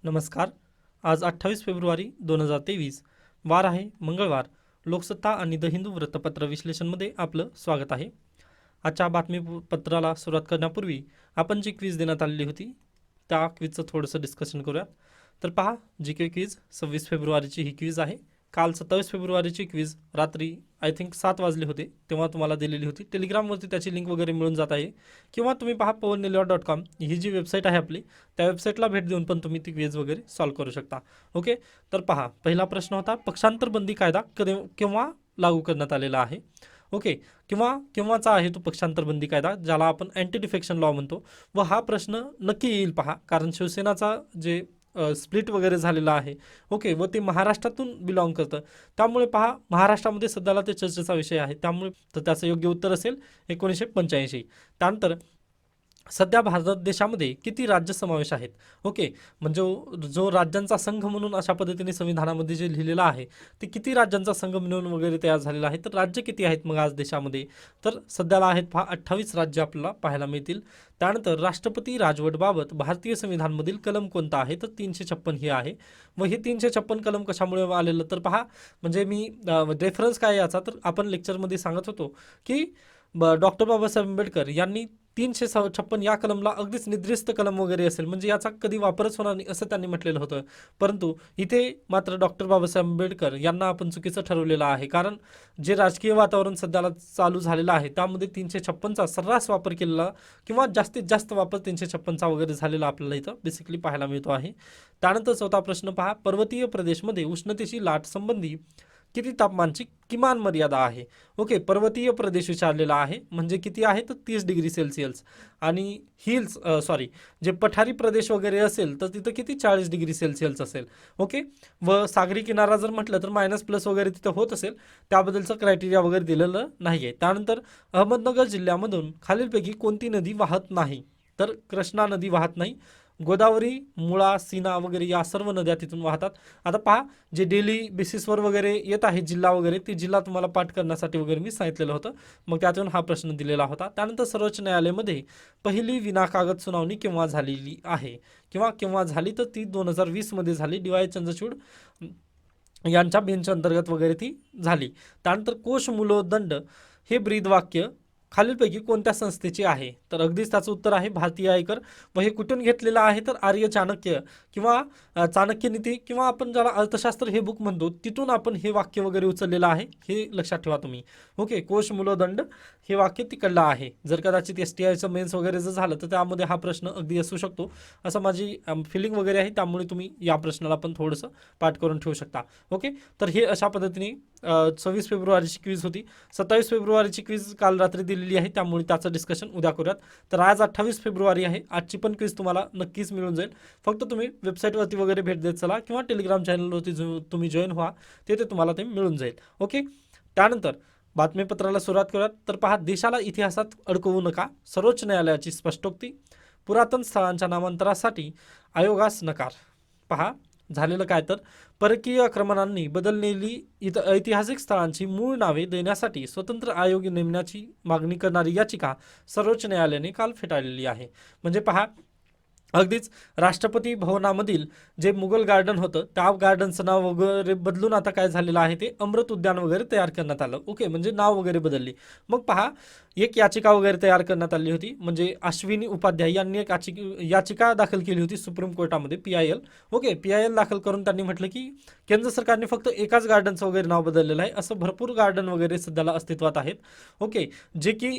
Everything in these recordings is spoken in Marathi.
नमस्कार. आज 28 फेब्रुवारी 2023 वार आहे मंगळवार. लोकसत्ता आणि द हिंदू वृत्तपत्र विश्लेषणमध्ये आपलं स्वागत आहे. आजच्या बातमीपत्राला सुरुवात करण्यापूर्वी आपण जी क्विज देण्यात आलेली होती त्या क्विजचं थोडंसं डिस्कशन करूयात. तर पहा, जी के क्विज 26 फेब्रुवारीची ही क्विज आहे. काल 27 फेब्रुवारीची क्विज रात्री आय थिंक 7 वाजले होते तेव्हा तुम्हाला दिलेली होती. टेलिग्रामवरती त्याची लिंक वगैरे मिळून जात आहे, किंवा तुम्ही पहा पवननिलवाड.com ही जी वेबसाईट आहे आपली, त्या वेबसाईटला भेट देऊन पण तुम्ही ती क्विज वगैरे सॉल्व्ह करू शकता. ओके, तर पहा, पहिला प्रश्न होता पक्षांतर बंदी कायदा केव्हा लागू करण्यात आलेला आहे. ओके, केव्हाचा आहे तो पक्षांतर बंदी कायदा, ज्याला आपण अँटी डिफेक्शन लॉ म्हणतो. व हा प्रश्न नक्की येईल पहा, कारण शिवसेनाचा जे स्प्लिट वगैरे झालेला आहे. ओके, व ते महाराष्ट्रातून बिलॉंग करतं, त्यामुळे पहा महाराष्ट्रामध्ये सध्याला ते चर्चेचा विषय आहे. त्यामुळे तर त्याचं योग्य उत्तर असेल 1985. त्यानंतर सध्या भारत देशामध्ये किती राज्य समावेश आहेत. ओके, म्हणजे जो राज्यांचा संघ म्हणून अशा पद्धतीने संविधानामध्ये जे लिहिलेलं आहे ते किती राज्यांचा संघ मिळून वगैरे तयार झालेला आहे. तर राज्य किती आहेत मग आज देशामध्ये, तर सध्याला आहेत पहा 28 राज्य आपल्याला पाहायला मिळतील. त्यानंतर राष्ट्रपती राजवटबाबत भारतीय संविधानमधील कलम कोणता आहे, तर 356 हे आहे. व हे 356 कलम कशामुळे आलेलं, तर पहा, म्हणजे मी रेफरन्स काय याचा, तर आपण लेक्चरमध्ये सांगत होतो की डॉक्टर बाबासाहेब आंबेडकर यांनी 356 या कलमला अगदीच निद्रिस्त कलम वगैरे असेल, म्हणजे याचा कधी वापरच होणार नाही असं त्यांनी म्हटलेलं होतं. परंतु इथे मात्र डॉक्टर बाबासाहेब आंबेडकर यांना आपण चुकीचं ठरवलेलं आहे, कारण जे राजकीय वातावरण सध्याला चालू झालेलं आहे त्यामध्ये 356चा सर्रास वापर केलेला, किंवा जास्तीत जास्त वापर 356चा वगैरे झालेला आपल्याला इथं बेसिकली पाहायला मिळतो आहे. त्यानंतर चौथा प्रश्न पहा, पर्वतीय प्रदेशमध्ये उष्णतेची लाट संबंधी किती तापमानची किमान मर्यादा आहे. ओके, पर्वतीय प्रदेश विचारलेला आहे, म्हणजे किती आहे तर 30 डिग्री सेल्सिअस. आणि जे पठारी प्रदेश वगैरे असेल तर तिथं किती 40 डिग्री सेल्सिअस असेल. ओके, व सागरी किनारा जर म्हटलं तर मायनस प्लस वगैरे तिथं होत असेल, त्याबद्दलचं क्रायटेरिया वगैरे दिलेलं नाही आहे. त्यानंतर अहमदनगर जिल्ह्यामधून खालीलपैकी कोणती नदी वाहत नाही, तर कृष्णा नदी वाहत नाही. गोदावरी, मुळा, सीना वगैरे या सर्व नद्या तिथून वाहतात. आता पहा, जे डेली बेसिसवर वगैरे येत आहे जिल्हा वगैरे, ते जिल्हा तुम्हाला पाठ करण्यासाठी वगैरे मी सांगितलेलं होतं, मग त्यातून हा प्रश्न दिलेला होता. त्यानंतर सर्वोच्च न्यायालयामध्ये पहिली विनाकागद सुनावणी केव्हा झालेली आहे, किंवा केव्हा झाली, तर ती 2020 झाली. डी वाय चंद्रचूड यांच्या बेंच अंतर्गत वगैरे ती झाली. त्यानंतर कोश मूलोदंड हे ब्रीदवाक्य खालीलपैकी कोणत्या संस्थेचे आहे, तर अगदीच त्याचं उत्तर आहे भारतीय आयकर. व हे कुठून घेतलेलं आहे, तर आर्य चाणक्य किंवा चाणक्य नीती, किंवा आपण ज्याला अर्थशास्त्र हे बुक म्हणतो तिथून आपण हे वाक्य वगैरे उचललेलं आहे, हे लक्षात ठेवा तुम्ही. ओके, कोश मूलोदंड हे वाक्य तिकडलं आहे. जर कदाचित STIचं मेन्स वगैरे जर झालं तर त्यामध्ये हा प्रश्न अगदी असू शकतो, असं माझी फिलिंग वगैरे आहे. त्यामुळे तुम्ही या प्रश्नाला पण थोडंसं पाठ करून ठेवू शकता. ओके, तर हे अशा पद्धतीने 26 फेब्रुवारीची क्विज होती. 27 फेब्रुवारीची क्विज काल रात्री दिलेली आहे, त्यामुळे त्याचं डिस्कशन उद्या करूयात. तर आज 28 फेब्रुवारी आहे, आजची पण क्विज तुम्हाला नक्कीच मिळून जाईल. फक्त तुम्ही वेबसाईटवरती वगैरे भेट देत चला, किंवा टेलिग्राम चॅनलवरती तुम्ही जॉईन व्हा, तिथे तुम्हाला ते मिळून जाईल. ओके, त्यानंतर बातमीपत्राला सुरुवात करूयात. तर पहा, देशाला इतिहासात अडकवू नका, सर्वोच्च न्यायालयाची स्पष्टोक्ती. पुरातन स्थळांच्या नामांतरासाठी आयोगास नकार. पहा, झालेलं काय, तर परकीय आक्रमणांनी बदललेली ऐतिहासिक स्थळांची मूळ नावे देण्यासाठी स्वतंत्र आयोग नेमण्याची मागणी करणारी याचिका सर्वोच्च न्यायालयाने काल फेटाळलेली आहे. म्हणजे पहा, अगदीच राष्ट्रपती भवनामधील जे मुघल गार्डन होतं त्या गार्डनचं नाव वगैरे बदलून आता काय झालेलं आहे, ते अमृत उद्यान वगैरे तयार करण्यात आलं. ओके, म्हणजे नाव वगैरे बदलली. मग पहा, एक याचिका वगैरे तयार करण्यात आली होती, म्हणजे अश्विनी उपाध्याय यांनी एक याचिका दाखल केली होती सुप्रीम कोर्टामध्ये, PIL. ओके, PIL दाखल करून त्यांनी म्हटलं की केंद्र सरकारने फक्त एकाच गार्डनचं वगैरे नाव बदललेलं आहे, असं भरपूर गार्डन वगैरे सध्याला अस्तित्वात आहेत. ओके, जे की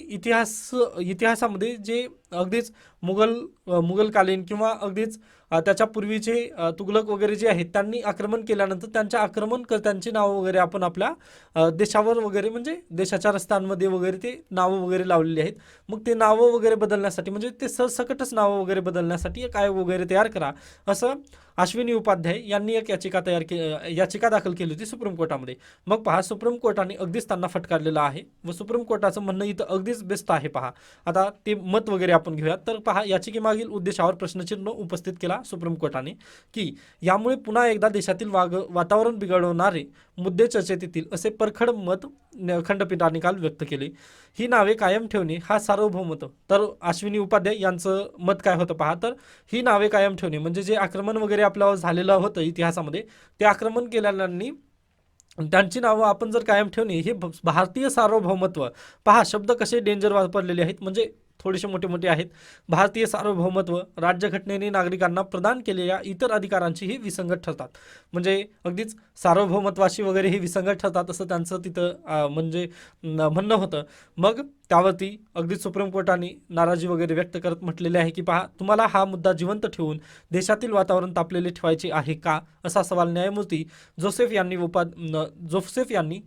इतिहासामध्ये जे अगदीच मुघलकालीन, किंवा अगदीच त्याच्या पूर्वीचे तुगलक वगैरे जे आहेत त्यांनी आक्रमण केल्यानंतर त्यांच्या आक्रमणकर्त्यांची नावं वगैरे आपण आपल्या देशावर वगैरे, म्हणजे देशाच्या रस्त्यांमध्ये वगैरे ते नावं वगैरे लावलेली आहेत. मग ते नावं वगैरे बदलण्यासाठी, म्हणजे ते सरसकटच नावं वगैरे बदलण्यासाठी एक आयोग वगैरे तयार करा, असं अश्विनी उपाध्याय यांनी एक याचिका दाखल केली होती सुप्रीम कोर्टामध्ये. मग पहा, सुप्रीम कोर्टाने अगदीच त्यांना फटकारलेलं आहे, व सुप्रीम कोर्टाचं म्हणणं इथं अगदीच बेस्ट आहे. पहा, आता ते मत वगैरे आपण घेऊयात. तर पहा याचिकेमागील उद्देशावर प्रश्नचिन्ह उपस्थित केला सुप्रीम कोर्टाने की यामुळे पुन्हा एकदा देशातील वातावरण बिघडवणारे मुद्दे चर्चेत येतील असे परखड मत खंडपीठाने काल व्यक्त केले. ही नावे कायम ठेवणे हा सार्वभौमत्व. तर अश्विनी उपाध्याय यांचं मत काय होतं पहा, तर ही नावे कायम ठेवणे म्हणजे जे आक्रमण वगैरे आपल्यावर झालेलं होतं इतिहासामध्ये, ते आक्रमण केलेल्यांनी त्यांची नावं आपण जर कायम ठेवणे हे भारतीय सार्वभौमत्व. पहा शब्द कसे डेंजर वापरलेले आहेत, म्हणजे थोडेसे मोठे मोठे आहेत. भारतीय सार्वभौमत्व राज्यघटनेने नागरिकांना प्रदान केलेल्या इतर अधिकारांची ही विसंगत ठरतात. म्हणजे अगदीच सार्वभौमत्वाशी वगैरे हे विसंगत ठरतात असं त्यांचं तिथं म्हणजे म्हणणं होतं. मग त्यावरती अगदीच सुप्रीम कोर्टाने नाराजी वगैरे व्यक्त करत म्हटलेले आहे की पहा तुम्हाला हा मुद्दा जिवंत ठेवून देशातील वातावरण तापलेले ठेवायचे आहे का, असा सवाल न्यायमूर्ती जोसेफ यांनी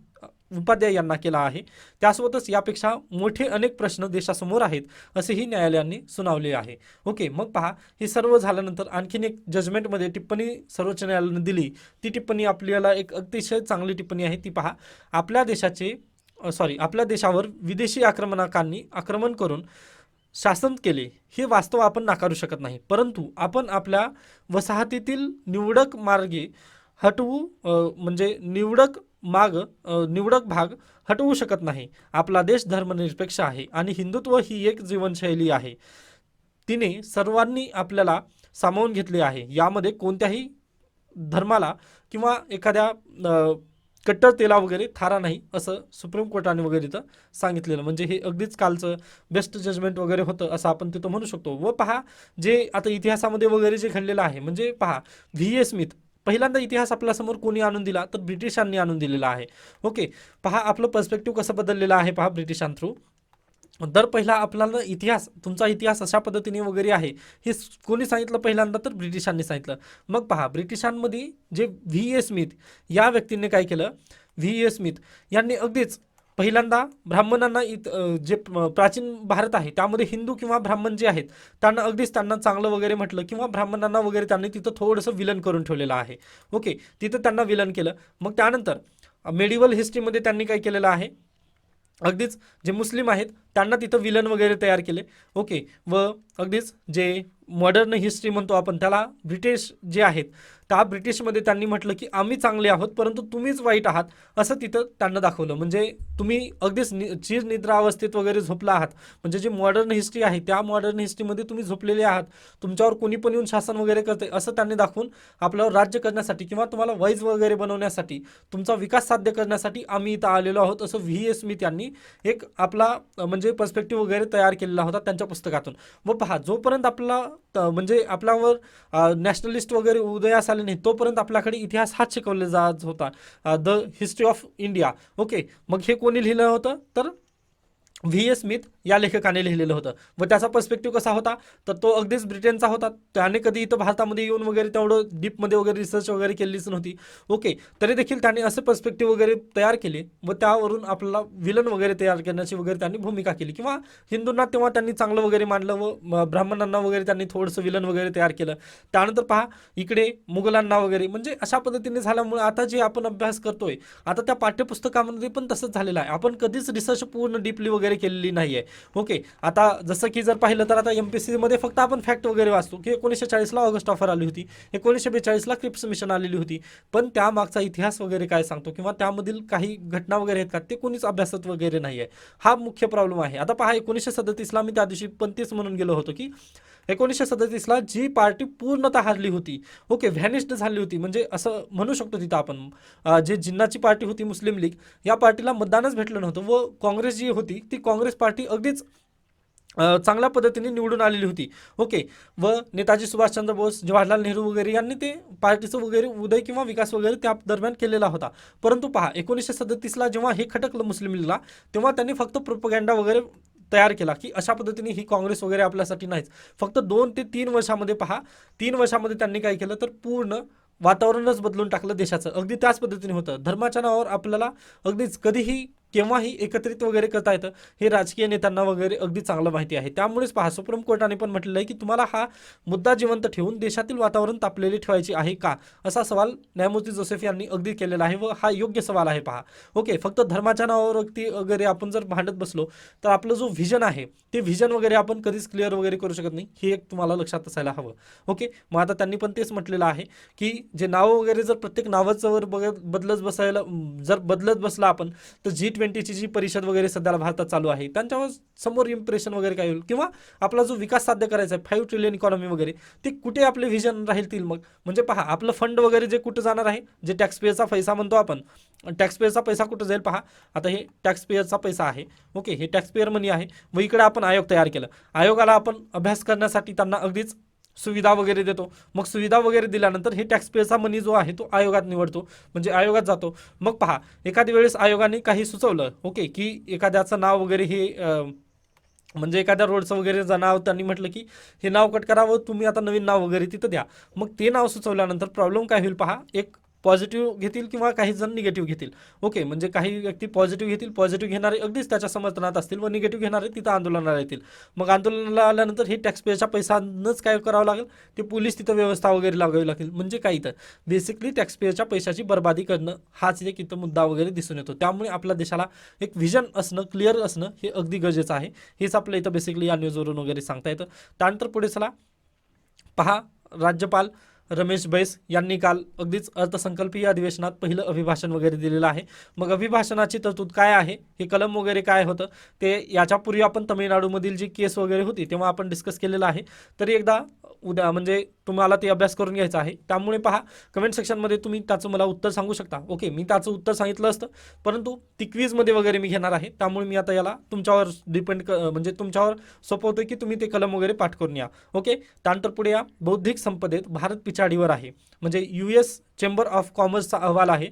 उपाध्याय यांना केला आहे. त्यासोबतच यापेक्षा मोठे अनेक प्रश्न देशासमोर आहेत असेही न्यायालयाने सुनावले आहे. ओके, मग पहा हे सर्व झाल्यानंतर आणखीन एक जजमेंटमध्ये टिप्पणी सर्वोच्च न्यायालयाने दिली. ती टिप्पणी आपल्याला एक अतिशय चांगली टिप्पणी आहे. ती पहा, आपल्या देशावर विदेशी आक्रमणकांनी आक्रमण करून शासन केले हे वास्तव आपण नाकारू शकत नाही, परंतु आपण आपल्या वसाहतीतील निवडक मार्गे हटवू म्हणजे निवडक भाग हटवू शकत नाही. आपला देश धर्मनिरपेक्ष आहे आणि हिंदुत्व ही एक जीवनशैली आहे. तिने सर्वांनी आपल्याला सामावून घेतले आहे. यामध्ये कोणत्याही धर्माला किंवा एखाद्या कट्टरतेला वगैरे थारा नाही, असं सुप्रीम कोर्टाने वगैरे इथं सांगितलेलं. म्हणजे हे अगदीच कालचं बेस्ट जजमेंट वगैरे होतं असं आपण तिथं म्हणू शकतो. व पहा जे आता इतिहासामध्ये वगैरे जे घडलेलं आहे, म्हणजे पहा V.A. स्मिथ पहिल्यांदा इतिहास आपल्यासमोर कोणी आणून दिला, तर ब्रिटिशांनी आणून दिलेला आहे. ओके, पहा आपलं पर्स्पेक्टिव्ह कसं बदललेलं आहे पहा ब्रिटिशांथ्रू. तर पहिला आपल्याला तुमचा इतिहास अशा पद्धतीने वगैरे आहे हे कोणी सांगितलं पहिल्यांदा, तर ब्रिटिशांनी सांगितलं. मग पहा ब्रिटिशांमध्ये जे V.A. स्मिथ या व्यक्तीने काय केलं, V.A. स्मिथ यांनी अगदीच पहिल्यांदा ब्राह्मणांना जे प्राचीन भारत आहे त्यामध्ये हिंदू किंवा ब्राह्मण जे आहेत त्यांना चांगलं वगैरे म्हटलं, किंवा ब्राह्मणांना वगैरे त्यांनी तिथं थोडंसं विलन करून ठेवलेलं आहे. ओके, तिथं त्यांना विलन केलं. मग त्यानंतर मेडिवल हिस्ट्रीमध्ये त्यांनी काय केलेलं आहे, अगदीच जे मुस्लिम आहेत त्यांना तिथं विलन वगैरे तयार केले. ओके, व अगदीच जे मॉडर्न हिस्ट्री म्हणतो आपण त्याला ब्रिटिश जे आहेत त्या ब्रिटिशमध्ये त्यांनी म्हटलं की आम्ही चांगले आहोत परंतु तुम्हीच वाईट आहात, असं तिथं त्यांना दाखवलं. म्हणजे तुम्ही अगदीच चिरनिद्रा अवस्थेत वगैरे झोपला आहात. म्हणजे जे मॉडर्न हिस्ट्री आहे त्या मॉडर्न हिस्ट्रीमध्ये तुम्ही झोपलेले आहात, तुमच्यावर कोणी पण येऊन शासन वगैरे करते असं त्यांनी दाखवून आपल्यावर राज्य करण्यासाठी किंवा तुम्हाला वाईज वगैरे बनवण्यासाठी, तुमचा विकास साध्य करण्यासाठी आम्ही इथं आलेलो आहोत, असं V.A. स्मिथ यांनी एक आपला म्हणजे पर्स्पेक्टिव्ह वगैरे तयार केलेला होता त्यांच्या पुस्तकातून. व पहा जोपर्यंत म्हणजे आपल्यावर नॅशनलिस्ट वगैरे उदयास आले नाही तोपर्यंत आपल्याकडे इतिहास हाच शिकवला जात होता, the history of India. Okay, मग हे कोणी लिहिलं होतं, तर V.A. स्मिथ या लेखकाने लिहिलेलं होतं. व त्याचा पर्स्पेक्टिव्ह कसा होता, तर तो अगदीच ब्रिटनचा होता. त्याने कधी इथं भारतामध्ये येऊन वगैरे तेवढं डीपमध्ये वगैरे रिसर्च वगैरे केलीच नव्हती. ओके, तरी देखील त्याने असे पर्स्पेक्टिव्ह वगैरे तयार केले व त्यावरून आपल्याला विलन वगैरे तयार करण्याची वगैरे त्यांनी भूमिका केली, किंवा हिंदूंना तेव्हा त्यांनी चांगलं वगैरे मांडलं व ब्राह्मणांना वगैरे त्यांनी थोडंसं विलन वगैरे तयार केलं. त्यानंतर पहा इकडे मुघलांना वगैरे, म्हणजे अशा पद्धतीने झाल्यामुळे आता जे आपण अभ्यास करतोय आता त्या पाठ्यपुस्तकामध्ये पण तसंच झालेलं आहे. आपण कधीच रिसर्च पूर्ण डीपली वगैरे केलेली नाही आहे. ओके, आता जसं की जर पाहिलं तर आता MPSC मध्ये फक्त आपण फॅक्ट वगैरे वाचतो की 1940ला ऑगस्ट ऑफर आली होती, 1942ला क्रिप्स मिशन आलेली होती, पण त्यामागचा इतिहास वगैरे काय सांगतो किंवा त्यामधील काही घटना वगैरे आहेत का ते कोणीच अभ्यासत वगैरे नाही आहे. हा मुख्य प्रॉब्लेम आहे. आता पहा 1937ला मी त्या दिवशी पण तेच म्हणून गेलो होतो की 1937ला जी पार्टी पूर्णतः हारली होती, ओके, व्हॅनिश्ड झाली होती, म्हणजे असं म्हणू शकतो तिथं आपण, जे जिन्नाची पार्टी होती मुस्लिम लीग या पार्टीला मतदानच भेटलं नव्हतं व काँग्रेस जी होती ती काँग्रेस पार्टी अगदीच चांगल्या पद्धतीने निवडून आलेली होती. ओके, व नेताजी सुभाषचंद्र बोस, जवाहरलाल नेहरू वगैरे यांनी ते पार्टीचं वगैरे उदय किंवा विकास वगैरे त्या दरम्यान केलेला होता. परंतु पहा 1937ला जेव्हा हे खटकलं मुस्लिम लीगला तेव्हा त्यांनी फक्त प्रोपगँडा वगैरे तयार केला की अशा पद्धतीने ही काँग्रेस वगैरे आपल्यासाठी नाहीच. फक्त 2 ते 3 वर्षामध्ये पहा 3 वर्षामध्ये त्यांनी काय केलं, तर पूर्ण वातावरणच बदलून टाकलं देशाचं. अगदी त्याच पद्धतीने होतं. धर्माच्या नावावर आपल्याला अगदीच कधीही केव्हाही एकत्रित वगैरे करता येतं हे राजकीय नेत्यांना वगैरे अगदी चांगलं माहिती आहे. त्यामुळेच पहा सुप्रीम कोर्टाने पण म्हटलेलं आहे की तुम्हाला हा मुद्दा जिवंत ठेवून देशातील वातावरण तापलेले ठेवायचे आहे का, असा सवाल न्यायमूर्ती जोसेफ यांनी अगदी केलेला आहे व हा योग्य सवाल आहे. पहा ओके, फक्त धर्माच्या नावावर अगदी वगैरे आपण जर भांडत बसलो तर आपलं जो व्हिजन आहे ते व्हिजन वगैरे आपण कधीच क्लिअर वगैरे करू शकत नाही, हे एक तुम्हाला लक्षात असायला हवं. ओके, मग आता त्यांनी पण तेच म्हटलेलं आहे की जे नावं वगैरे जर प्रत्येक नावाचं वर बदलत बसला आपण तर G20ची जी परिषद वगैरे सध्याला भारतात चालू आहे त्यांच्यावर समोर इम्प्रेशन वगैरे काय होईल, किंवा आपला जो विकास साध्य करायचा आहे 5 ट्रिलियन इकॉनॉमी वगैरे ते कुठे आपले व्हिजन राहतील मग. म्हणजे पहा आपलं फंड वगैरे जे कुठं जाणार आहे, जे टॅक्सपेयरचा पैसा म्हणतो आपण, टॅक्सपेयरचा पैसा कुठं जाईल पहा. आता हे टॅक्सपेयरचा पैसा आहे. ओके, हे टॅक्सपेयर मनी आहे. व इकडे आपण आयोग तयार केलं, आयोगाला आपण अभ्यास करण्यासाठी त्यांना अगदीच सुविधा वगैरे देतो. मग सुविधा वगैरे दिल्यानंतर हे टॅक्सपेयरचा मनी जो आहे तो आयोगात निवडतो, म्हणजे आयोगात जातो. मग पहा एखादी वेळेस आयोगाने काही सुचवलं ओके की एखाद्याचं नाव वगैरे हे म्हणजे एखाद्या रोडचं वगैरे नाव त्यांनी म्हटलं की हे नाव कट करावं, तुम्ही आता नवीन नाव वगैरे तिथं द्या. मग ते नाव सुचवल्यानंतर प्रॉब्लेम काय होईल पहा, एक पॉझिटिव्ह घेतील किंवा काही जण निगेटिव्ह घेतील. ओके, म्हणजे काही व्यक्ती पॉझिटिव्ह घेतील, पॉझिटिव्ह घेणारे अगदीच त्याच्या समर्थनात असतील व निगेटिव्ह घेणारे तिथं आंदोलनाला येतील. मग आंदोलनाला आल्यानंतर हे टॅक्सपेयरच्या पैशानंच काय करावं लागेल, ते पोलीस तिथं व्यवस्था वगैरे लागावी लागतील. म्हणजे काय इथं बेसिकली टॅक्सपेयरच्या पैशाची बर्बादी करणं हाच एक इथं मुद्दा वगैरे दिसून येतो. त्यामुळे आपल्या देशाला एक व्हिजन असणं, क्लिअर असणं हे अगदी गरजेचं आहे. हेच आपल्या इथं बेसिकली या न्यूजवरून वगैरे सांगता येतं. त्यानंतर पुढे चला पहा, राज्यपाल रमेश बैस यांनी काल अगदीच अर्थसंकल्पीय अधिवेशनात पहिलं अभिभाषण वगैरे दिलेलं आहे. मग अभिभाषणाची तरतूद काय आहे, हे कलम वगैरे काय होतं ते याच्यापूर्वी आपण तमिळनाडूमधील जी केस वगैरे होती तेव्हा आपण डिस्कस केलेलं आहे. तरी एकदा उद्या म्हणजे तुम्हाला ते अभ्यास करून घ्यायचा आहे. त्यामुळे पहा कमेंट सेक्शनमध्ये तुम्ही त्याचं मला उत्तर सांगू शकता. ओके, मी त्याचं उत्तर सांगितलं असतं परंतु ती क्विजमध्ये वगैरे मी घेणार आहे. त्यामुळे मी आता याला तुमच्यावर म्हणजे तुमच्यावर सोपवतोय की तुम्ही ते कलम वगैरे पाठ करून या. ओके, त्यानंतर पुढे या, बौद्धिक संपदेत भारत पिछाडीवर आहे, म्हणजे US चेंबर ऑफ कॉमर्सचा अहवाल आहे.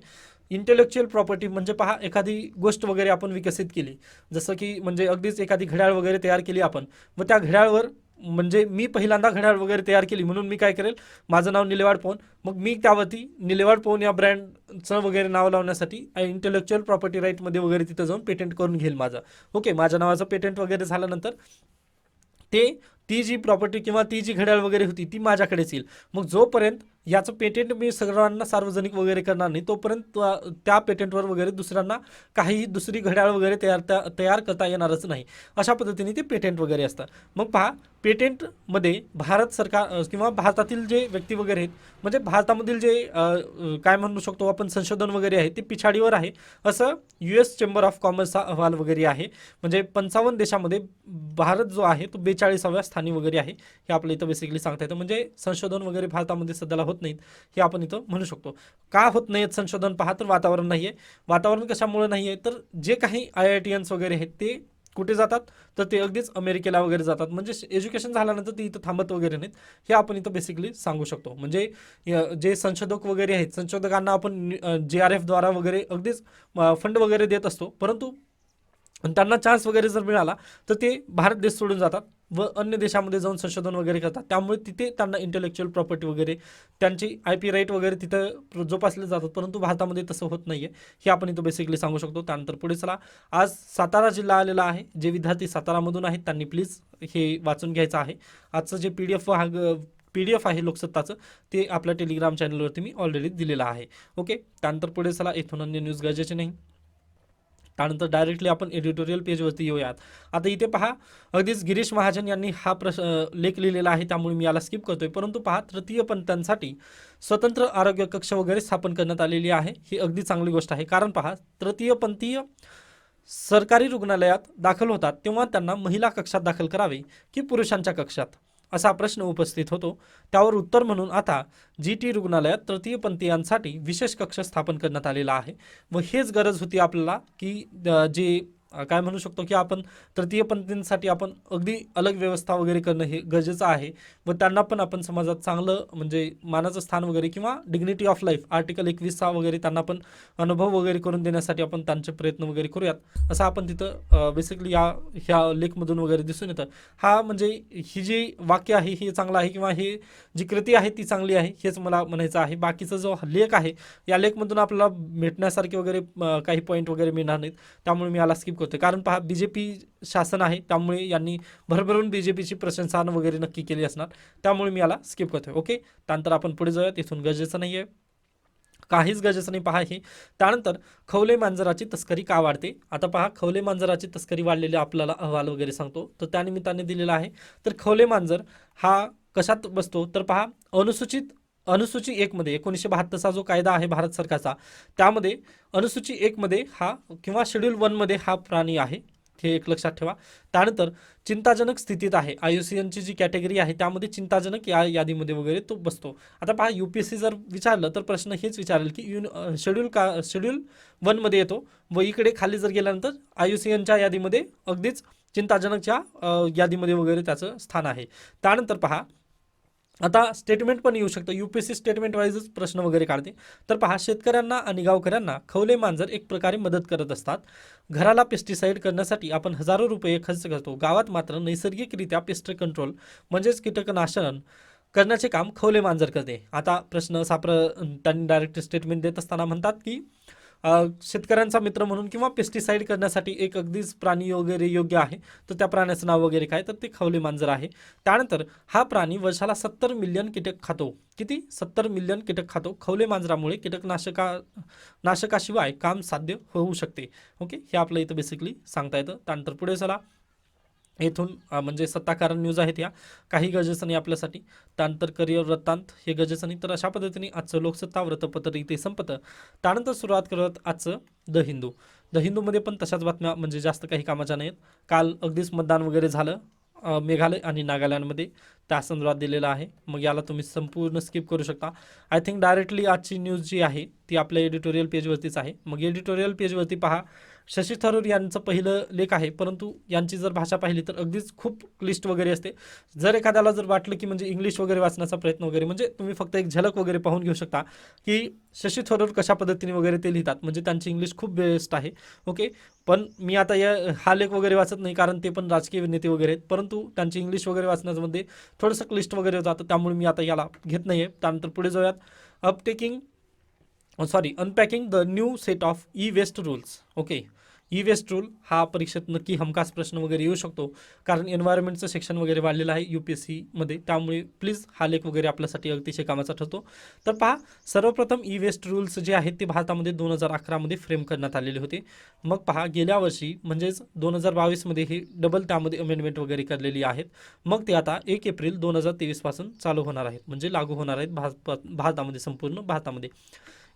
इंटेलेक्च्युअल प्रॉपर्टी म्हणजे पहा एखादी गोष्ट वगैरे आपण विकसित केली, जसं की म्हणजे अगदीच एखादी घड्याळ वगैरे तयार केली आपण, व त्या घड्याळवर म्हणजे मी पहिल्यांदा घड्याळ वगैरे तयार केली म्हणून मी काय करेल, माझं नाव निलेवाड पवन, मग मी त्यावरती निलेवाड पवन या ब्रँडचं वगैरे नाव लावण्यासाठी इंटेलेक्च्युअल प्रॉपर्टी राईटमध्ये वगैरे तिथं जाऊन पेटेंट करून घेईल माझं. ओके, माझ्या नावाचं पेटेंट वगैरे झाल्यानंतर ती जी प्रॉपर्टी किंवा ती जी घड्याळ वगैरे होती ती माझ्याकडेच येईल. मग जोपर्यंत याचं पेटेंट मी सर्वांना सार्वजनिक वगैरे करणार नाही तोपर्यंत त्या पेटेंटवर वगैरे दुसऱ्यांना काही दुसरी घड्याळ वगैरे तयार करता येणारच नाही. अशा पद्धतीने ते पेटेंट वगैरे असतात. मग पहा पेटेंटमध्ये भारत सरकार किंवा भारतातील जे व्यक्ती वगैरे आहेत, म्हणजे भारतामधील जे काय म्हणू शकतो आपण संशोधन वगैरे आहे ते पिछाडीवर आहे असं US चेंबर ऑफ कॉमर्सचा अहवाल वगैरे आहे. म्हणजे 55 देशामध्ये भारत जो आहे तो 42व्या स्थानी वगैरे आहे. हे आपल्या इथं बेसिकली सांगता येतं. म्हणजे संशोधन वगैरे भारतामध्ये सध्याला होत नाहीत हे आपण इथं म्हणू शकतो. का होत नाहीत संशोधन पहा, तर वातावरण नाही आहे. वातावरण कशामुळे नाही आहे, तर जे काही IITians वगैरे आहेत ते कुठे जातात, तर ते अगदीच अमेरिकेला वगैरे जातात. म्हणजे एज्युकेशन झाल्यानंतर ते इथं थांबत वगैरे नाहीत, हे आपण इथं बेसिकली सांगू शकतो. म्हणजे जे संशोधक वगैरे आहेत, संशोधकांना आपण JRF द्वारा वगैरे अगदीच फंड वगैरे देत असतो, परंतु त्यांना चान्स वगैरे जर मिळाला तर ते भारत देश सोडून जातात व अन्य देशामध्ये जाऊन संशोधन वगैरे करतात. त्यामुळे तिथे त्यांना इंटेलेक्च्युअल प्रॉपर्टी वगैरे त्यांची IP राईट वगैरे तिथं जोपासले जातात, परंतु भारतामध्ये तसं होत नाही आहे, हे आपण इथं बेसिकली सांगू शकतो. त्यानंतर पुढे चला, आज सातारा जिल्हा आलेला आहे. जे विद्यार्थी सातारामधून आहेत त्यांनी प्लीज हे वाचून घ्यायचं आहे. आजचं जे PDF आहे लोकसत्ताचं ते आपल्या टेलिग्राम चॅनलवरती मी ऑलरेडी दिलेलं आहे. ओके, त्यानंतर पुढे चला, इथून अन्य न्यूज गरजेचे नाही. त्यानंतर डायरेक्टली आपण एडिटोरियल पेजवरती येऊयात. आता इथे पहा अगदीच गिरीश महाजन यांनी हा लेख लिहिलेला आहे, त्यामुळे मी याला स्किप करतोय. परंतु पहा तृतीयपंथीयांसाठी स्वतंत्र आरोग्य कक्ष वगैरे स्थापन करण्यात आलेली आहे. ही अगदी चांगली गोष्ट आहे, कारण पहा तृतीयपंथीय सरकारी रुग्णालयात दाखल होतात तेव्हा त्यांना महिला कक्षात दाखल करावे की पुरुषांच्या कक्षात, असा प्रश्न उपस्थित होतो. त्यावर उत्तर म्हणून आता GT रुग्णालयात तृतीयपंथीयांसाठी विशेष कक्ष स्थापन करण्यात आलेला आहे. व हेच गरज होती आपल्याला की जे काय म्हणू शकतो की आपण तृतीयपंथींसाठी आपण अगदी अलग व्यवस्था वगैरे करणं हे गरजेचं आहे व त्यांना पण आपण समाजात चांगलं म्हणजे मानाचं स्थान वगैरे किंवा डिग्निटी ऑफ लाईफ आर्टिकल 21 वगैरे त्यांना पण अनुभव वगैरे करून देण्यासाठी आपण त्यांचे प्रयत्न वगैरे करूयात असं आपण तिथं बेसिकली ह्या लेखमधून वगैरे दिसून येतं. हा म्हणजे ही जी वाक्य आहे हे चांगलं आहे किंवा ही जी कृती आहे ती चांगली आहे हेच मला म्हणायचं आहे. बाकीचा जो लेख आहे या लेखमधून आपल्याला भेटण्यासारखे वगैरे काही पॉईंट वगैरे मिळणार नाहीत, त्यामुळे मी याला स्किप करतो. कारण पहा BJP शासन आहे त्यामुळे यांनी भरभरून BJPची प्रशंसा वगैरे नक्की केली असणार, त्यामुळे मी याला स्किप करतोय. ओके, त्यानंतर आपण पुढे जाऊयात. इथून गरजेचं नाही आहे, काहीच गरजेचं नाही. पहा हे त्यानंतर खवले मांजराची तस्करी का वाढते. आता पहा खवले मांजराची तस्करी वाढलेली आपल्याला अहवाल वगैरे सांगतो, तर त्यानिमित्ताने दिलेला आहे. तर खवले मांजर हा कशात बसतो तर पहा अनुसूची 1 मध्ये 1972चा जो कायदा आहे भारत सरकारचा त्यामध्ये अनुसूची 1 मध्ये हा किंवा शेड्यूल 1 मध्ये हा प्राणी आहे, हे एक लक्षात ठेवा. त्यानंतर चिंताजनक स्थितीत आहे, IUCNची जी कॅटेगरी आहे त्यामध्ये चिंताजनक या यादीमध्ये वगैरे तो बसतो. आता पहा UPSC जर विचारलं तर प्रश्न हेच विचारेल की शेड्यूल 1 मध्ये येतो व इकडे खाली जर गेल्यानंतर IUCNच्या यादीमध्ये अगदीच चिंताजनकच्या यादीमध्ये वगैरे त्याचं स्थान आहे. त्यानंतर पहा आता स्टेटमेंट पण येऊ शकतं, UPSC स्टेटमेंट वाईजच प्रश्न वगैरे काढते. तर पहा शेतकऱ्यांना आणि गावकऱ्यांना खवले मांजर एक प्रकारे मदत करत असतात. घराला पेस्टिसाईड करण्यासाठी आपण हजारो रुपये खर्च करतो, गावात मात्र नैसर्गिकरित्या पेस्ट कंट्रोल म्हणजेच कीटकनाशन करण्याचे काम खवले मांजर करते. आता प्रश्न त्यांनी डायरेक्ट स्टेटमेंट देत असताना म्हणतात की शेतकऱ्यांचा मित्र म्हणून किंवा पेस्टिसाईड करण्यासाठी एक अगदीच प्राणी वगैरे योग्य आहे, तर त्या प्राण्याचं नाव वगैरे काय तर ते खवले मांजर आहे. त्यानंतर हा प्राणी वर्षाला 70 मिलियन कीटक खातो. किती? 70 मिलियन कीटक खातो. खवले मांजरामुळे नाशकाशिवाय काम साध्य होऊ शकते. ओके, हे आपलं इथं बेसिकली सांगता येतं. त्यानंतर पुढे चला, येथून म्हणजे सत्ताकारण न्यूज आहेत या, काही गरजेचं नाही आपल्यासाठी. त्यानंतर करिअर वृत्तांत हे गरजेचं नाही. तर अशा पद्धतीने आजचं लोकसत्ता वृत्तपत्र इथे संपतं. त्यानंतर सुरुवात करत आजचं द हिंदू. द हिंदूमध्ये पण तशाच बातम्या म्हणजे जास्त काही कामाच्या नाहीत. काल अगदीच मतदान वगैरे झालं मेघालय आणि नागालँडमध्ये, त्या संदर्भात दिलेलं आहे. मग याला तुम्ही संपूर्ण स्किप करू शकता. आय थिंक डायरेक्टली आजची न्यूज जी आहे ती आपल्या एडिटोरियल पेजवरतीच आहे. मग एडिटोरियल पेजवरती पहा, शशी थरूर यांचं पहिलं लेख आहे, परंतु यांची जर भाषा पाहिली तर अगदीच खूप क्लिष्ट वगैरे असते. जर एखाद्याला जर वाटलं की म्हणजे इंग्लिश वगैरे वाचण्याचा प्रयत्न वगैरे, म्हणजे तुम्ही फक्त एक झलक वगैरे पाहून घेऊ शकता की शशी थरूर कशा पद्धतीने वगैरे ते लिहितात. म्हणजे त्यांची इंग्लिश खूप बेस्ट आहे. ओके, पण मी आता हा लेख वगैरे वाचत नाही कारण ते पण राजकीय नेते वगैरे आहेत, परंतु त्यांची इंग्लिश वगैरे वाचण्यामध्ये थोडंसं क्लिष्ट वगैरे जातं, त्यामुळे मी आता याला घेत नाही आहे. त्यानंतर पुढे जाऊयात. Unpacking the new set of e-waste rules. Okay, e-waste rule हा परीक्षेत नक्की हमखास प्रश्न वगैरे येऊ शकतो, कारण एन्व्हायरमेंटचं सेक्शन वगैरे वाढलेलं आहे UPSCमध्ये, त्यामुळे प्लीज हा लेख वगैरे आपल्यासाठी अतिशय कामाचा ठरतो. तर पहा, सर्वप्रथम ई-वेस्ट रूल्स जे आहेत ते भारतामध्ये 2011मध्ये फ्रेम करण्यात आलेले होते. मग पहा, गेल्या वर्षी म्हणजेच 2022मध्ये हे डबल त्यामध्ये अमेंडमेंट वगैरे करलेली आहेत. मग ते आता 1 एप्रिल 2023 पासून चालू होणार आहेत, म्हणजे लागू होणार आहेत भारतामध्ये, संपूर्ण भारतामध्ये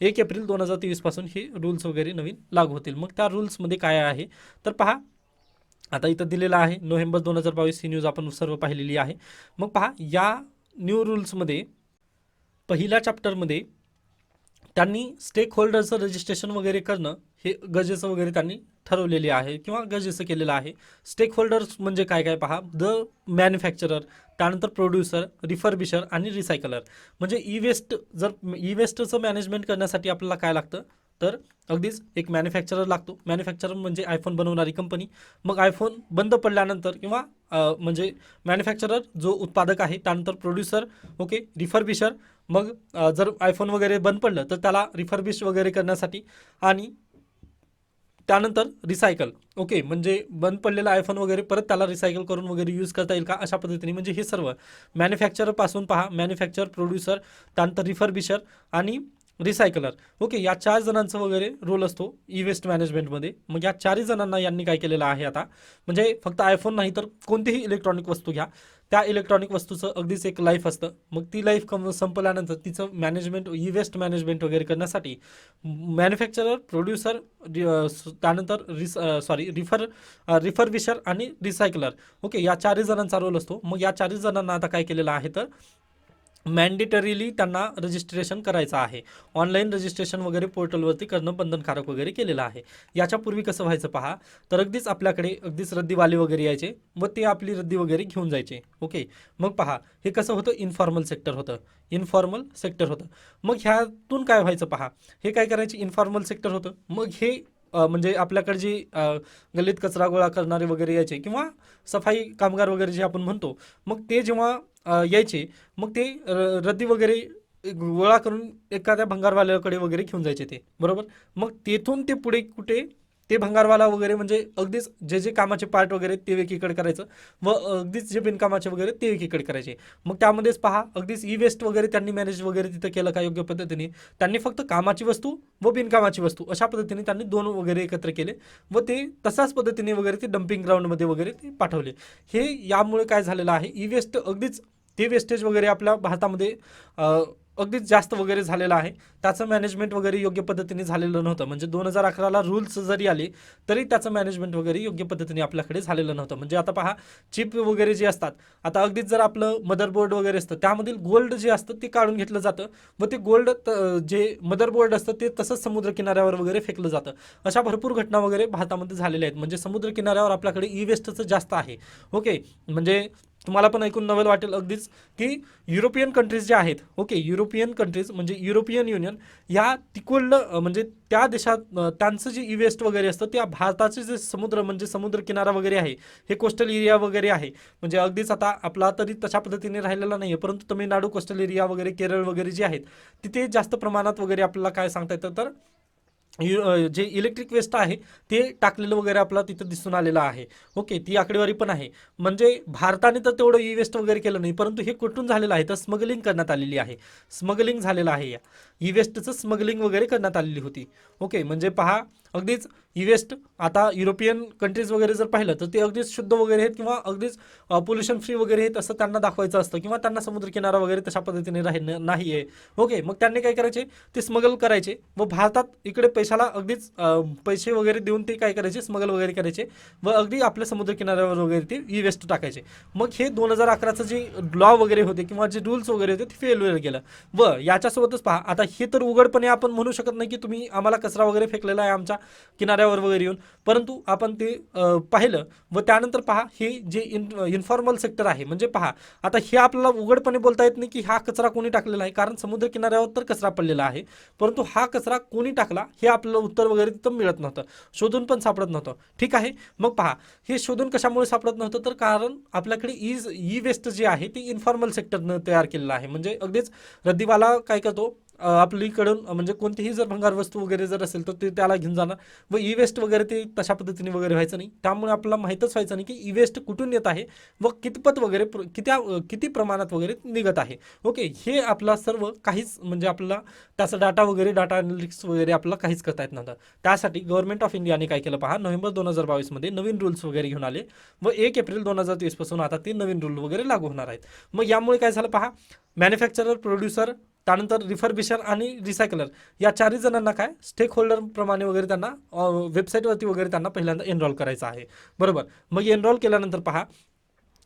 1 एप्रिल 2023 पासून हे रूल्स वगैरे नवीन लागू होतील. मग त्या रूल्समध्ये काय आहे तर पहा, आता इथं दिलेलं आहे नोव्हेंबर 2022 ही न्यूज आपण सर्व पाहिलेली आहे. मग पहा, या न्यू रूल्समध्ये पहिल्या चॅप्टरमध्ये त्यांनी स्टेक होल्डरचं रजिस्ट्रेशन वगैरे करणं हे गरजेचं वगैरे त्यांनी ठरवलेले आहे किंवा गरजेचं केलेलं आहे. स्टेक होल्डर्स म्हणजे काय काय पहा, द मॅन्युफॅक्चरर, त्यानंतर प्रोड्युसर, रिफर्बिशर आणि रिसायकलर. म्हणजे ई-वेस्टचं मॅनेजमेंट करण्यासाठी आपल्याला काय लागतं तर अगदीच एक मॅन्युफॅक्चरर लागतो. मॅन्युफॅक्चरर म्हणजे आयफोन बनवणारी कंपनी. मग आयफोन बंद पडल्यानंतर किंवा म्हणजे मॅन्युफॅक्चरर जो उत्पादक आहे, त्यानंतर प्रोड्युसर, ओके, रिफर्बिशर. मग जर आयफोन वगैरे बंद पडलं तर त्याला रिफर्बिश वगैरे करण्यासाठी, आणि त्यानंतर रिसायकल. ओके, म्हणजे बंद पडलेला आयफोन वगैरे परत त्याला रिसायकल करून वगैरे यूज करता येईल का, अशा पद्धतीने. म्हणजे हे सर्व मॅन्युफॅक्चरपासून पहा, मॅन्युफॅक्चर, प्रोड्युसर, त्यानंतर रिफर्बिशर आणि रिसायकलर. ओके, या 4 जणांचा वगैरे रोल असतो ई-वेस्ट मॅनेजमेंटमध्ये. मग या 4 जणांना यांनी काय केलेलं आहे आता, म्हणजे फक्त आयफोन नाही तर कोणतीही इलेक्ट्रॉनिक वस्तू घ्या, त्या इलेक्ट्रॉनिक वस्तूचं अगदीच एक लाईफ असतं. मग ती लाईफ संपल्यानंतर तिचं मॅनेजमेंट, ई-वेस्ट मॅनेजमेंट वगैरे करण्यासाठी मॅन्युफॅक्चरर, प्रोड्युसर, त्यानंतर रिफर्बिशर आणि रिसायकलर. ओके, या 4 जणांचा रोल असतो. मग या 4 जणांना आता काय केलेलं आहे तर मॅन्डेटरीली त्यांना रजिस्ट्रेशन करायचं आहे. ऑनलाईन रजिस्ट्रेशन वगैरे पोर्टलवरती करणं बंधनकारक वगैरे केलेलं आहे. याच्यापूर्वी कसं व्हायचं पहा, तर अगदीच आपल्याकडे अगदीच रद्दीवाले वगैरे यायचे व ते आपली रद्दी वगैरे घेऊन जायचे. ओके, मग पहा हे कसं होतं, इन्फॉर्मल सेक्टर होतं. इन्फॉर्मल सेक्टर होतं. मग ह्यातून काय व्हायचं पहा, हे काय करायचे, इन्फॉर्मल सेक्टर होतं. मग हे म्हणजे आपल्याकडे जी गल्लीत कचरा गोळा करणारे वगैरे यायचे किंवा सफाई कामगार वगैरे जे आपण म्हणतो, मग ते जेव्हा यायचे, मग ते रद्दी वगैरे गोळा करून एखाद्या भंगारवाल्याकडे वगैरे घेऊन जायचे ते, बरोबर. मग तेथून ते पुढे कुठे, ते भंगारवाला वगैरे म्हणजे अगदीच जे जे कामाचे पार्ट वगैरे ते एकीकडे करायचं व अगदीच जे बिनकामाचे वगैरे ते एकीकडे करायचे. मग त्यामध्येच पहा अगदीच ई वेस्ट वगैरे त्यांनी मॅनेज वगैरे तिथं केलं का योग्य पद्धतीने. त्यांनी फक्त कामाची वस्तू व बिनकामाची वस्तू अशा पद्धतीने त्यांनी दोन वगैरे एकत्र केले व ते तशाच पद्धतीने वगैरे ते डम्पिंग ग्राउंडमध्ये वगैरे ते पाठवले. हे यामुळे काय झालेलं आहे, ई वेस्ट अगदीच ते वेस्टेज वगैरे आपल्या भारतामध्ये अगदीच जास्त वगैरे झालेलं आहे. त्याचं मॅनेजमेंट वगैरे योग्य पद्धतीने झालेलं नव्हतं. म्हणजे 2011ला रूल्स जरी आले तरी त्याचं मॅनेजमेंट वगैरे योग्य पद्धतीने आपल्याकडे झालेलं नव्हतं. म्हणजे आता पहा, चिप वगैरे जे असतात, आता अगदीच जर आपलं मदरबोर्ड वगैरे असतं त्यामधील गोल्ड जे असतं ते काढून घेतलं जातं व ते गोल्ड जे मदरबोर्ड असतं ते तसंच समुद्रकिनाऱ्यावर वगैरे फेकलं जातं. अशा भरपूर घटना वगैरे भारतामध्ये झालेल्या आहेत. म्हणजे समुद्रकिनाऱ्यावर आपल्याकडे ई वेस्टचं जास्त आहे. ओके, म्हणजे तुम्हाला पण ऐकून नवल वाटेल अगदीच की युरोपियन कंट्रीज जे आहेत, ओके, युरोपियन कंट्रीज म्हणजे युरोपियन युनियन, या तिकडलं म्हणजे त्या देशात त्यांचं जे ई वेस्ट वगैरे असतं त्या भारताचे जे समुद्र म्हणजे समुद्र किनारा वगैरे आहे, हे कोस्टल एरिया वगैरे आहे. म्हणजे अगदीच आता आपला तरी तशा पद्धतीने राहिलेला नाही आहे, परंतु तमिळनाडू कोस्टल एरिया वगैरे केरळ वगैरे जे आहेत तिथे जास्त प्रमाणात वगैरे आपल्याला काय सांगता येतं, तर जे इलेक्ट्रिक वेस्ट आहे ते टाकलेलं वगैरे आपला तिथं दिसून आलेलं आहे. ओके, ती आकडेवारी पण आहे. म्हणजे भारताने तर तेवढं ई वेस्ट वगैरे केलं नाही, परंतु हे कुठून झालेलं आहे, तर स्मगलिंग करण्यात आलेली आहे. स्मगलिंग झालेलं आहे. या ई वेस्टचं स्मगलिंग वगैरे करण्यात आलेली होती. ओके, म्हणजे पहा अगदीच ई वेस्ट आता युरोपियन कंट्रीज वगैरे जर पाहिलं तर ते अगदीच शुद्ध वगैरे आहेत किंवा अगदीच पोल्युशन फ्री वगैरे आहेत असं त्यांना दाखवायचं असतं किंवा त्यांना समुद्रकिनारा वगैरे तशा पद्धतीने नाही आहे. ओके, मग त्यांनी काय करायचे, ते स्मगल करायचे व भारतात इकडे पैशाला अगदीच पैसे वगैरे देऊन ते काय करायचे, स्मगल वगैरे करायचे व अगदी आपल्या समुद्रकिनाऱ्यावर वगैरे ते ई वेस्ट टाकायचे. मग हे 2011चं जे लॉ वगैरे होते किंवा जे रूल्स वगैरे होते ते फेल्युअर गेलं. व याच्यासोबतच पहा, आता हे तर उघडपणे आपण म्हणू शकत नाही की तुम्ही आम्हाला कचरा वगैरे फेकलेला आहे आमच्या किनाऱ्यावर वगैरे येऊन, परंतु आपण ते पाहिलं व त्यानंतर पहा हे जे इन्फॉर्मल सेक्टर आहे. म्हणजे पहा, आता हे आपल्याला उघडपणे बोलता येत नाही की हा कचरा कोणी टाकलेला आहे, कारण समुद्र किनाऱ्यावर तर कचरा पडलेला आहे, परंतु हा कचरा कोणी टाकला हे आपल्याला उत्तर वगैरे तिथं मिळत नव्हतं, शोधून पण सापडत नव्हतं. ठीक आहे, मग पहा हे शोधून कशामुळे सापडत नव्हतं, तर कारण आपल्याकडे ई वेस्ट जे आहे ते इन्फॉर्मल सेक्टरनं तयार केलेलं आहे. म्हणजे अगदीच रद्दीवाला काय करतो, आपलीकडून म्हणजे कोणतीही जर भंगार वस्तू वगैरे जर असेल तर ते त्याला घेऊन जाणार व ई वेस्ट वगैरे ते तशा पद्धतीने वगैरे व्हायचं नाही. त्यामुळे आपल्याला माहीतच व्हायचं नाही की ई वेस्ट कुठून येत आहे व कितपत वगैरे किती प्रमाणात वगैरे निघत आहे. ओके, हे आपला सर्व काहीच म्हणजे आपल्याला त्याचा डाटा वगैरे डाटा अनालिटिक्स वगैरे आपल्याला काहीच करता येत नव्हतं. त्यासाठी गव्हर्नमेंट ऑफ इंडियाने काय केलं पहा, नोव्हेंबर 2022 मध्ये नवीन रूल्स वगैरे घेऊन आले व 1 एप्रिल 2023 पासून आता ते नवीन रूल वगैरे लागू होणार आहेत. मग यामुळे काय झालं पहा, मॅन्युफॅक्चरर, प्रोड्युसर, त्यानंतर रिफर्बिशर आणि रिसायकलर या चारही जणांना काय स्टेक होल्डर प्रमाणे वगैरे त्यांना वेबसाईटवरती वगैरे त्यांना पहिल्यांदा एनरोल करायचं आहे, बरोबर. मग एनरोल केल्यानंतर पहा,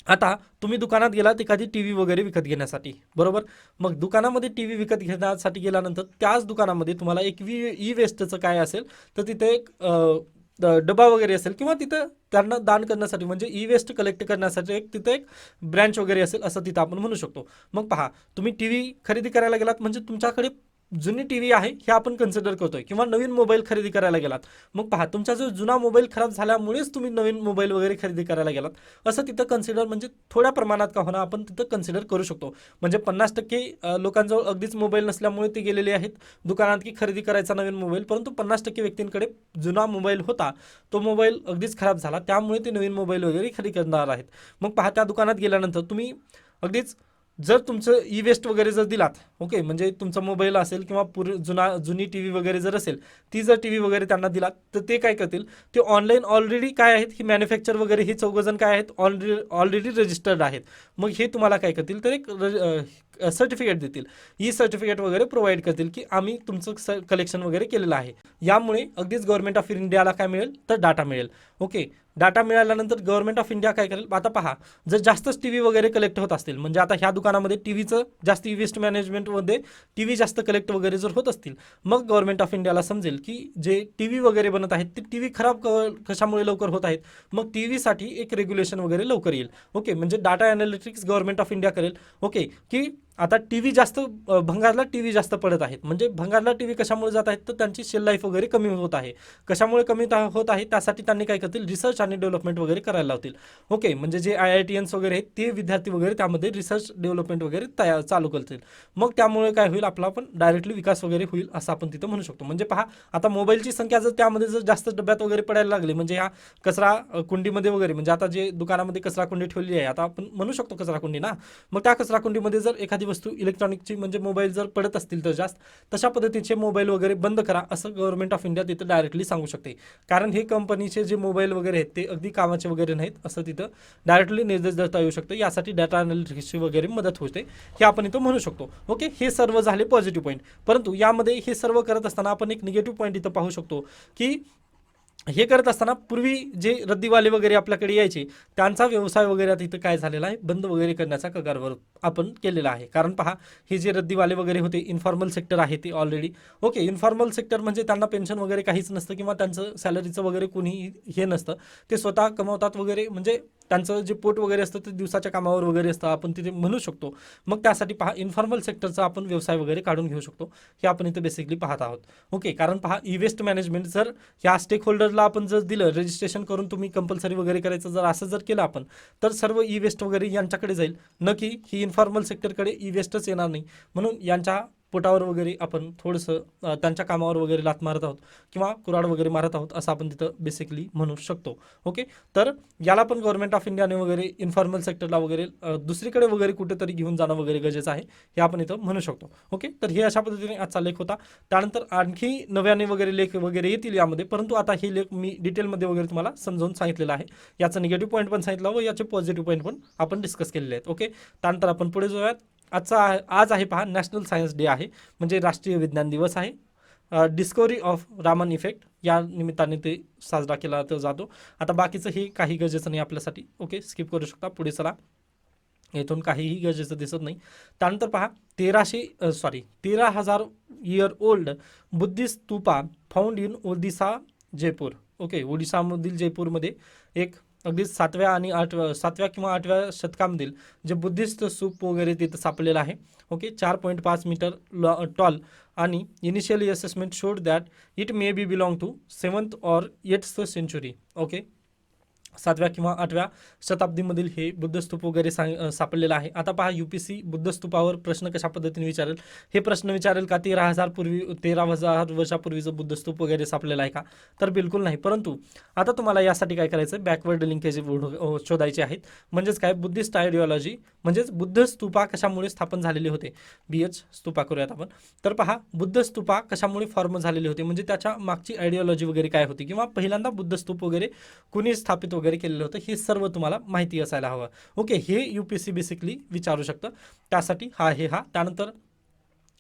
आता तुम्ही दुकानात गेलात एखादी टी व्ही वगैरे विकत घेण्यासाठी, बरोबर. मग दुकानामध्ये टी व्ही विकत घेण्यासाठी गेल्यानंतर त्याच दुकानामध्ये तुम्हाला एक ई वेस्टचं काय असेल तर तिथे एक डबा वगैरे असेल किंवा तिथं त्यांना दान करण्यासाठी म्हणजे ई वेस्ट कलेक्ट करण्यासाठी एक तिथं एक ब्रँच वगैरे असेल असं तिथं आपण म्हणू शकतो. मग पहा, तुम्ही टी व्ही खरेदी करायला गेलात म्हणजे तुमच्याकडे जुनी टी व्ही आहे हे आपण कन्सिडर करतोय किंवा नवीन मोबाईल खरेदी करायला गेलात. मग पहा, तुमचा जो जुना मोबाईल खराब झाल्यामुळेच तुम्ही नवीन मोबाईल वगैरे खरेदी करायला गेलात असं तिथं कन्सिडर म्हणजे थोड्या प्रमाणात का होणार आपण तिथं कन्सिडर करू शकतो. म्हणजे 50% लोकांजवळ अगदीच मोबाईल नसल्यामुळे ते गेलेले आहेत दुकानात की खरेदी करायचा नवीन मोबाईल, परंतु 50% व्यक्तींकडे जुना मोबाईल होता, तो मोबाईल अगदीच खराब झाला, त्यामुळे ते नवीन मोबाईल वगैरे खरेदी करणार आहेत. मग पहा, त्या दुकानात गेल्यानंतर तुम्ही अगदीच जर तुमचं ई वेस्ट वगैरे जर दिलात, ओके, म्हणजे तुमचा मोबाईल असेल किंवा जुनी टी व्ही वगैरे जर असेल, ती जर टी व्ही वगैरे त्यांना दिलात तर ते काय करतील, ते ऑनलाईन ऑलरेडी काय आहेत ही मॅन्युफॅक्चर वगैरे ही चौघजण काय आहेत ऑलरेडी रजिस्टर्ड आहेत. मग हे तुम्हाला काय करतील तर एक सर्टिफिकेट देतील, ई सर्टिफिकेट वगैरे प्रोव्हाइड करतील की आम्ही तुमचं कलेक्शन वगैरे केलेलं आहे. यामुळे अगदीच गव्हर्नमेंट ऑफ इंडियाला काय मिळेल तर डाटा मिळेल. ओके, डाटा मिळाल्यानंतर गव्हर्नमेंट ऑफ इंडिया काय करेल, आता पहा जर जास्तच टी व्ही वगैरे कलेक्ट होत असतील, म्हणजे आता ह्या दुकानामध्ये टी व्हीचं जास्त वेस्ट मॅनेजमेंटमध्ये टी व्ही जास्त कलेक्ट वगैरे जर होत असतील, मग गव्हर्नमेंट ऑफ इंडियाला समजेल की जे टी व्ही वगैरे बनत आहेत ते टी व्ही खराब कशामुळे लवकर होत आहेत, मग टी व्हीसाठी एक रेग्युलेशन वगैरे लवकर येईल. ओके, म्हणजे data analytics government of India करेल. ओके, की आता टी व्ही जास्त भंगारला टी व्ही जास्त पडत आहेत, म्हणजे भंगारला टी व्ही कशामुळे जात आहेत, तर त्यांची शेल लाईफ वगैरे कमी होत आहे. कशामुळे कमी होत आहे, त्यासाठी त्यांनी काय करतील, रिसर्च आणि डेव्हलपमेंट वगैरे करायला लावतील. ओके, म्हणजे जे IITians वगैरे आहेत ते विद्यार्थी वगैरे त्यामध्ये रिसर्च डेव्हलपमेंट वगैरे चालू करतील. मग त्यामुळे काय होईल, आपला पण डायरेक्टली विकास वगैरे होईल असं आपण तिथं म्हणू शकतो. म्हणजे पहा आता मोबाईलची संख्या जर त्यामध्ये जर जास्त डब्यात वगैरे पडायला लागली, म्हणजे ह्या कचरा कुंडीमध्ये वगैरे, म्हणजे आता जे दुकानामध्ये कचरा कुंडी ठेवली आहे, आता आपण म्हणू शकतो कचरा कुंडी ना, मग त्या कचरा कुंडीमध्ये जर एखादी वस्तू इलेक्ट्रॉनिकची म्हणजे मोबाईल जर पडत असतील तर जास्त, तशा पद्धतीचे मोबाईल वगैरे बंद करा असं गव्हर्नमेंट ऑफ इंडिया तिथं डायरेक्टली सांगू शकते. कारण हे कंपनीचे जे मोबाईल वगैरे आहेत ते अगदी कामाचे वगैरे नाहीत असं तिथं डायरेक्टली निर्देश देता येऊ शकतो. यासाठी डाटा अनालिटिक्सची वगैरे मदत होते हे आपण इथं म्हणू शकतो. ओके, हे सर्व झाले पॉझिटिव्ह पॉईंट. परंतु यामध्ये हे सर्व करत असताना आपण एक निगेटिव्ह पॉईंट इथं पाहू शकतो की हे करत असताना पूर्वी जे रद्दीवाले वगैरे आपल्याकडे यायचे त्यांचा व्यवसाय वगैरे आता इथं काय झालेला आहे, बंद वगैरे करण्याचा कगारवर आपण केलेला आहे. कारण पहा हे जे रद्दीवाले वगैरे होते, इन्फॉर्मल सेक्टर आहे ते ऑलरेडी. ओके, इन्फॉर्मल सेक्टर म्हणजे त्यांना पेन्शन वगैरे काहीच नसतं किंवा त्यांचं सॅलरीचं वगैरे कोणी हे नसतं, ते स्वतः कमवतात वगैरे, म्हणजे त्यांचं जे पोट वगैरे असतं ते दिवसाच्या कामावर वगैरे असतं आपण तिथे म्हणू शकतो. मग त्यासाठी पहा इन्फॉर्मल सेक्टरचा आपण व्यवसाय वगैरे काढून घेऊ शकतो, हे आपण इथं बेसिकली पाहत आहोत. ओके, कारण पहा ई वेस्ट मॅनेजमेंट जर ह्या स्टेक होल्डरला आपण जर दिलं रजिस्ट्रेशन करून तुम्ही कंपल्सरी वगैरे करायचं, जर असं जर केलं आपण, तर सर्व ई वेस्ट वगैरे यांच्याकडे जाईल, न की ही इन्फॉर्मल सेक्टरकडे ई वेस्टच येणार नाही. म्हणून यांच्या पोटावर वगैरे आपण थोडंसं त्यांच्या कामावर वगैरे लात मारत आहोत किंवा कुऱ्हाड वगैरे मारत आहोत असं आपण तिथं बेसिकली म्हणू शकतो. ओके, तर याला पण गव्हर्नमेंट ऑफ इंडियाने वगैरे इन्फॉर्मल सेक्टरला वगैरे दुसरीकडे वगैरे कुठेतरी घेऊन जाणं वगैरे गरजेचं आहे, हे आपण इथं म्हणू शकतो. ओके, तर हे अशा पद्धतीने आजचा लेख होता. त्यानंतर आणखी नव्याने वगैरे लेख वगैरे येतील यामध्ये, परंतु आता हे लेख मी डिटेलमध्ये वगैरे तुम्हाला समजावून सांगितलेलं आहे. याचं निगेटिव्ह पॉईंट पण सांगितलं व याचे पॉझिटिव्ह पॉईंट पण आपण डिस्कस केलेले आहेत. ओके, त्यानंतर आपण पुढे जाऊयात. आज आहे पहा नॅशनल सायन्स डे आहे, म्हणजे राष्ट्रीय विज्ञान दिवस आहे. डिस्कवरी ऑफ रामन इफेक्ट या निमित्ताने ते साजरा केला जातो. आता बाकीचं हे काही गरजेचं नाही आपल्यासाठी. ओके, स्किप करू शकता, पुढे चला. इथून काहीही गरजेचं दिसत नाही. त्यानंतर पहा 13,000 year old Buddhist stupa found in Odisha Jeypore. Okay, ओडिसामधील जयपूरमध्ये एक अगदी 7व्या किंवा 8व्या शतकामधील जे बुद्धिस्ट स्तूप वगैरे तिथं सापडलेलं आहे. ओके, 4.5 मीटर टॉल आणि initially assessment showed that it may be belong to 7th or 8th century. Okay, 7व्या किंवा 8व्या शताब्दीमधील हे बुद्धस्तूप वगैरे सापडलेलं आहे. आता पहा UPSC बुद्धस्तूपावर प्रश्न कशा पद्धतीने विचारेल, हे प्रश्न विचारेल का 13,000 वर्षापूर्वीचं बुद्धस्तूप वगैरे सापडलेलं आहे का, तर बिलकुल नाही. परंतु आता तुम्हाला यासाठी काय करायचं, बॅकवर्ड लिंकेज शोधायचे आहेत. म्हणजेच काय, बुद्धिस्ट आयडिओलॉजी म्हणजेच बुद्ध स्तूपा कशामुळे स्थापन झालेले होते. BH स्तूपा करूयात आपण. तर पहा बुद्ध स्तूपा कशामुळे फॉर्म झालेले होते, म्हणजे त्याच्या मागची आयडिओलॉजी वगैरे काय होती, किंवा पहिल्यांदा बुद्ध स्तूप वगैरे कुणी स्थापित वगैरे केलेलं होतं, हे सर्व तुम्हाला माहिती असायला हवं. ओके, हे UPSC बेसिकली विचारू शकतं. त्यासाठी हा. त्यानंतर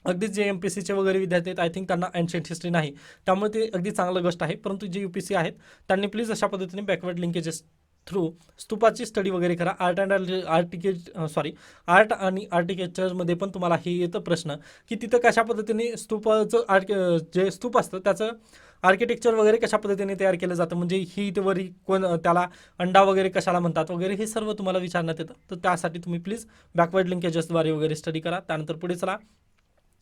अगदीच जे MPSCचे वगैरे विद्यार्थी आहेत, आय थिंक त्यांना एन्शियंट हिस्ट्री नाही, त्यामुळे ते अगदी चांगलं गोष्ट आहे. परंतु जे UPSC आहेत त्यांनी प्लीज अशा पद्धतीने बॅकवर्ड लिंकेजेस थ्रू स्तूपाची स्टडी वगैरे करा. आर्ट आणि आर्किटेक्चरमध्ये पण तुम्हाला हे येतं प्रश्न की तिथं कशा पद्धतीने स्तूपाचं जे स्तूप असतं त्याचं आर्किटेक्चर वगैरे कशा पद्धतीने तयार केलं जातं, म्हणजे ही वरी कोण त्याला अंडा वगैरे कशाला म्हणतात वगैरे, हे सर्व तुम्हाला विचारण्यात येतं. तर त्यासाठी तुम्ही प्लीज बॅकवर्ड लिंकेजेसद्वारे वगैरे स्टडी करा. त्यानंतर पुढे चला.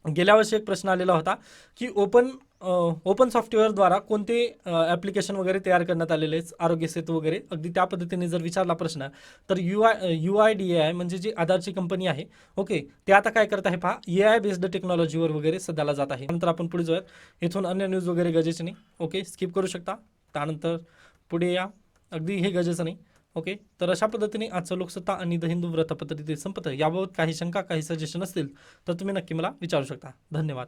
गेल्या वर्षी एक प्रश्न आलेला होता की ओपन सॉफ्टवेअरद्वारा कोणते ॲप्लिकेशन वगैरे तयार करण्यात आलेले आहेत, आरोग्य सेतू वगैरे, अगदी त्या पद्धतीने जर विचारला प्रश्न, तर UIDAI म्हणजे जी आधारची कंपनी आहे. ओके, ते आता काय करत आहे पहा, AI बेस्ड टेक्नॉलॉजीवर वगैरे सध्याला जात आहे. नंतर आपण पुढे जाऊयात. इथून अन्य न्यूज वगैरे गरजेचे नाही. ओके, स्किप करू शकता. त्यानंतर पुढे या, अगदी हे गरजेचं नाही. ओके, तर अशा पद्धतीने आजचं लोकसत्ता आणि द हिंदू वृत्तपत्र तिथे संपतं. याबाबत काही शंका, काही सजेशन असतील तर तुम्ही नक्की मला विचारू शकता. धन्यवाद.